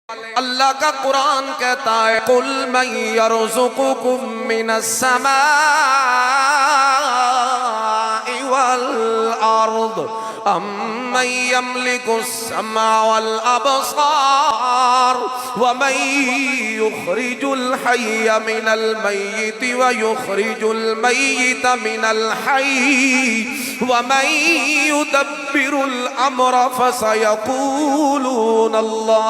अल्लाह का कुरान कहता है कुल मन यरज़ुकुकुम मिनस समाई वल अर्द अम्मन यमलिकुस सम्अ वल अबसार व मन युखरिजुल हय्य मिनल मय्यिति व युखरिजुल मय्यिता मिनल हय्य व मन युदब्बिरुल अम्र फसयक़ूलून अल्लाह।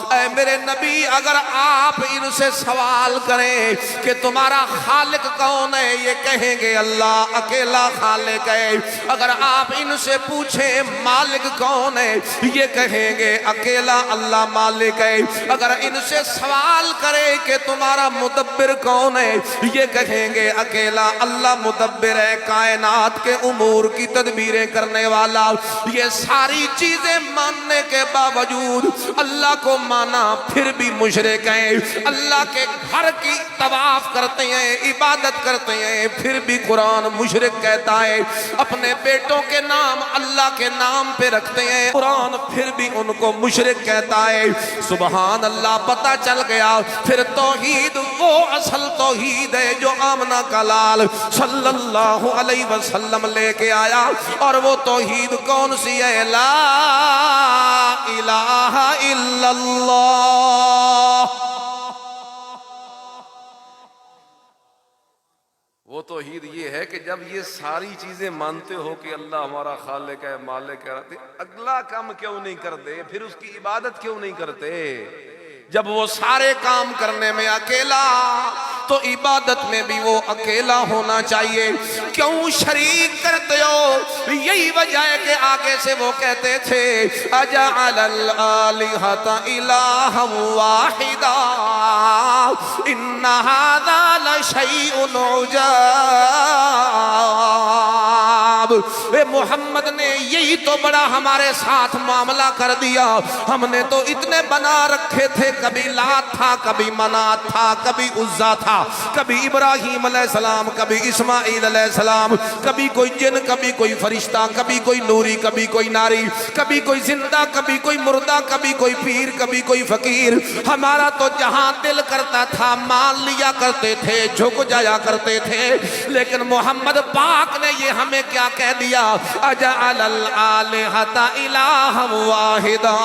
ऐ मेरे नबी, अगर आप इनसे सवाल करें कि तुम्हारा खालिक कौन है, ये कहेंगे अल्लाह अकेला खालिक है। अगर आप इनसे पूछें मालिक कौन है, ये कहेंगे अकेला अल्लाह मालिक है। अगर इनसे सवाल करें कि तुम्हारा मुदब्बिर कौन है, ये कहेंगे अकेला अल्लाह मुदब्बिर है, कायनात के उमूर की तदबीरें करने वाला। ये सारी चीजें मानने के बावजूद अल्लाह को माना फिर भी मुशरिक हैं। अल्लाह के घर की तवाफ करते हैं, इबादत करते हैं, फिर भी कुरान मुशरिक कहता है। अपने बेटों के नाम अल्लाह के नाम पे रखते हैं, कुरान फिर भी उनको मुशरिक कहता है। सुबहान अल्लाह, पता चल गया फिर तौहीद वो असल तौहीद है जो आमना का लाल सल्लल्लाहु अलैहि वसल्लम लेके आया। और वो तौहीद कौन सी है? ला इलाहा इल्लल्लाह। वो तौहीद ये है कि जब ये सारी चीजें मानते हो कि अल्लाह हमारा खालिक है, मालिक है, अगला काम क्यों नहीं करते? फिर उसकी इबादत क्यों नहीं करते? जब वो सारे काम करने में अकेला, तो इबादत में भी वो अकेला होना चाहिए। क्यों शरीक करते हो? यही वजह है कि आगे से वो कहते थे अजअलल आलिहता इलाहन वाहिदा इन्ना हाज़ा लशैउन उजाब। वे मोहम्मद ने यही तो बड़ा हमारे साथ मामला कर दिया। हमने तो इतने बना रखे थे, कभी लात था, कभी मनात था, कभी उज्जा था, कभी इब्राहिम अलैहिस्सलाम, कभी इस्माइल अलैहिस्सलाम, कभी कोई जिन, कभी कोई फरिश्ता, कभी कोई नूरी, कभी कोई नारी, कभी कोई जिंदा, कभी कोई मुर्दा, कभी कोई पीर, कभी कोई फकीर। हमारा तो जहां दिल करता था मान लिया करते थे, झुक जाया करते थे। लेकिन मोहम्मद पाक ने ये हमें क्या कह दिया? अजअलल आलिहता इलाहन वाहिदा।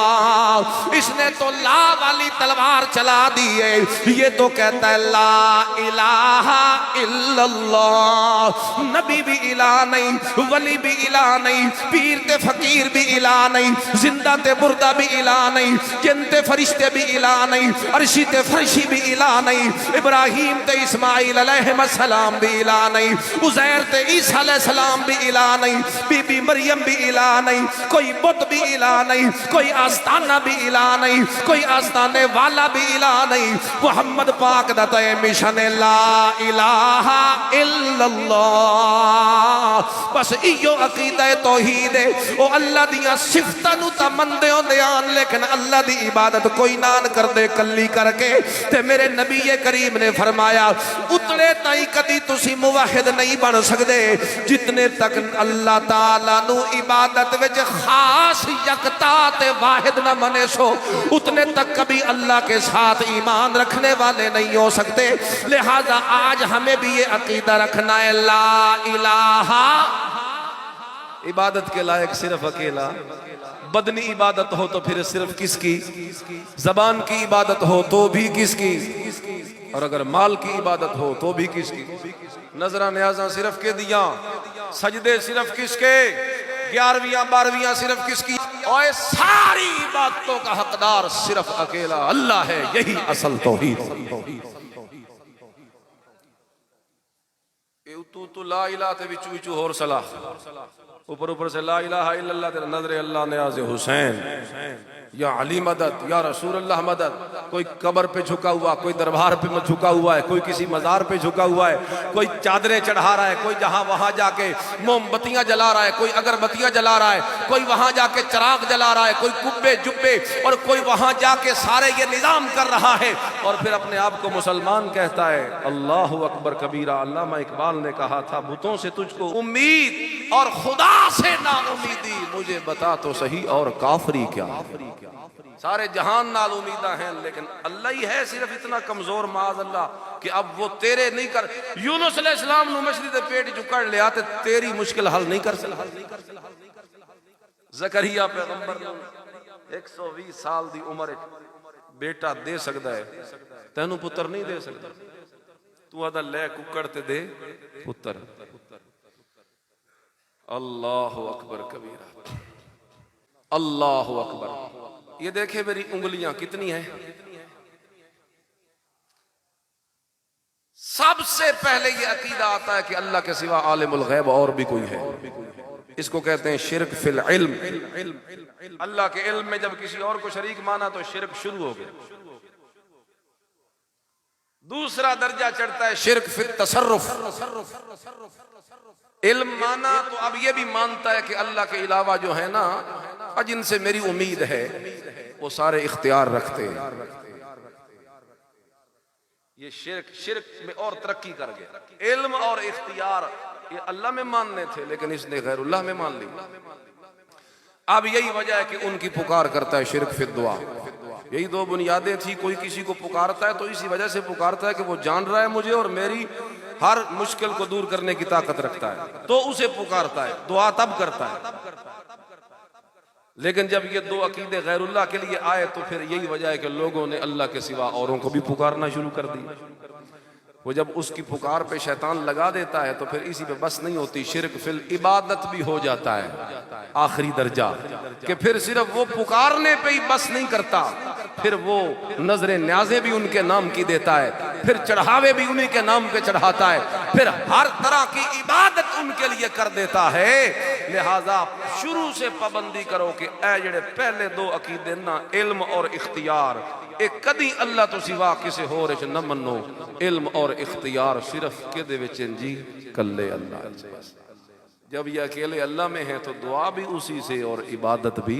इसने तो ला वाली तलवार चला दी है। ये तो कहता है ला इलाहा इल्लल्लाह। नबी भी इलाह नहीं, वली भी इलाह नहीं, पीर ते फकीर भी इलाह नहीं, जिंदा ते मुर्दा भी इलाह नहीं, जिन ते फरिश्ते भी इलाह नहीं, अर्शी ते फरशी भी इलाह नहीं, इब्राहिम ते इस्माइल अलैहिस्सलाम भी इलाह नहीं, उज़ैर ते ईसा अलैहिस्सलाम भी इलाह नहीं, बीबी मरियम भी इलाह नहीं, कोई बुत भी इलाह नहीं, कोई आस्ताना भी इलाह नहीं, कोई आस्ताने वाला भी इलाह नहीं। मोहम्मद पाक दा तो मिशन ला इलाहा इल्लल्लाह। बस इयो अकीदा तौहीद है। ओ अल्लाह दियां सिफतां नूं तां मंदे होंदे आन, लेकिन अल्लाह दी इबादत कोई ना कर दे कल्ली करके। ते मेरे नबी करीम ने फरमाया उतने ताई कदी तुसी मुवाहिद नहीं बन सकते जितने तक अल्लाह ताला नू इबादत विच खास यकता ते वाहिद ना मने सो, उतने तक कभी अल्लाह के साथ ईमान रखने वाले नहीं हो सकते। लिहाजा आज हमें भी ये अकीदा रखना है ला इलाहा, इबादत के लायक सिर्फ अकेला। बदनी इबादत हो तो फिर सिर्फ किसकी? जबान की इबादत हो तो भी किसकी? और अगर माल की इबादत हो तो भी किसकी? नजरा न्याजा सिर्फ के दिया, सजदे सिर्फ किसके? 11वीं 12वीं सिर्फ किसकी? और सारी इबादतों का हकदार सिर्फ अकेला अल्लाह है। यही असल तौहीद। तू ला इलाहा ते विचू विचू होर सलाह, ऊपर ऊपर से ला इलाहा इल्लल्लाह तेरा नजरे अल्लाह नियाज़ हुसैन या अली मदद या रसूल अल्लाह मदद। कोई कब्र पे झुका हुआ, कोई दरबार पे झुका हुआ है, कोई किसी मजार पे झुका हुआ है, कोई चादरें चढ़ा रहा है, कोई जहां वहां जाके मोमबत्तियां जला रहा है, कोई अगरबत्तियां जला रहा है, कोई वहां जाके चिराग जला रहा है, कोई कुब्बे जुब्बे, और कोई वहां जाके सारे ये निजाम कर रहा है और फिर अपने आप को मुसलमान कहता है। अल्लाहु अकबर कबीरा। अल्लामा इकबाल ने कहा था बुतों से तुझको उम्मीद और खुदा से नाउमीदी, मुझे बता तो सही और काफरी क्या। सारे जहान नाल उम्मीदा हैं लेकिन अल्लाह ही है सिर्फ इतना कमजोर माज अल्लाह कि अब वो तेरे नहीं कर। यूनुस अलैहिस्सलाम नु मछली दे पेट चु कढ़ लिया ते तेरी मुश्किल हल नहीं कर सकता। ज़करिया पैगंबर नु 120 साल दी उम्र बेटा दे सकदा है, तेनू पुत्र नहीं दे सकदा। तू आदा ले कुकड़ ते दे पुत्र। अल्लाहु अकबर कबीरा, अल्लाहु अकबर। ये देखे मेरी उंगलियां कितनी हैं। सबसे पहले ये अकीदा आता है कि अल्लाह के सिवा आलिमुल गैब और भी कोई है। इसको कहते हैं शिरक फिल इल्म। अल्लाह के इल्म में जब किसी और को शरीक माना तो शिरक शुरू हो गया। दूसरा दर्जा चढ़ता है शिरक फिल तसर्रुफ। इल्म माना तो अब ये भी मानता है कि अल्लाह के अलावा जो है ना, जिनसे मेरी उम्मीद है वो सारे इख्तियार रखते हैं। ये शिरक में और तरक्की कर गया। इल्म और इख्तियार ये अल्लाह में मानने थे लेकिन इसने गैरुल्लाह में मान ली। अब यही वजह है कि उनकी पुकार करता है शिरक फिद दुआ। यही दो बुनियादें थी। कोई किसी को पुकारता है तो इसी वजह से पुकारता है कि वो जान रहा है मुझे और मेरी हर मुश्किल को दूर करने की ताकत रखता है, तो उसे पुकारता है। दुआ तब करता है। लेकिन जब ये दो अकीदे गैरुल्लाह के लिए आए तो फिर यही वजह है कि लोगों ने अल्लाह के सिवा औरों को भी पुकारना शुरू कर दी। वो जब उसकी पुकार पे शैतान लगा देता है तो फिर इसी पे बस नहीं होती, शिरक फिल इबादत भी हो जाता है। आखिरी दर्जा कि फिर सिर्फ वो पुकारने पे ही बस नहीं करता, फिर वो नजरे न्याजे भी उनके नाम की देता है, फिर चढ़ावे भी उन्हीं के नाम पे चढ़ाता है, फिर हर तरह की इबादत उनके लिए कर देता है। लिहाजा शुरू से पाबंदी करो कि ऐ जेड़े पहले दो अकीदे ना, इल्म और इख्तियार, एक कदी अल्लाह तो सिवा किसी होर विच न मनो। इल्म और इख्तियार सिर्फ किदे विच जी, कल्ले अल्लाह। जब ये अकेले अल्लाह में है तो दुआ भी उसी से और इबादत भी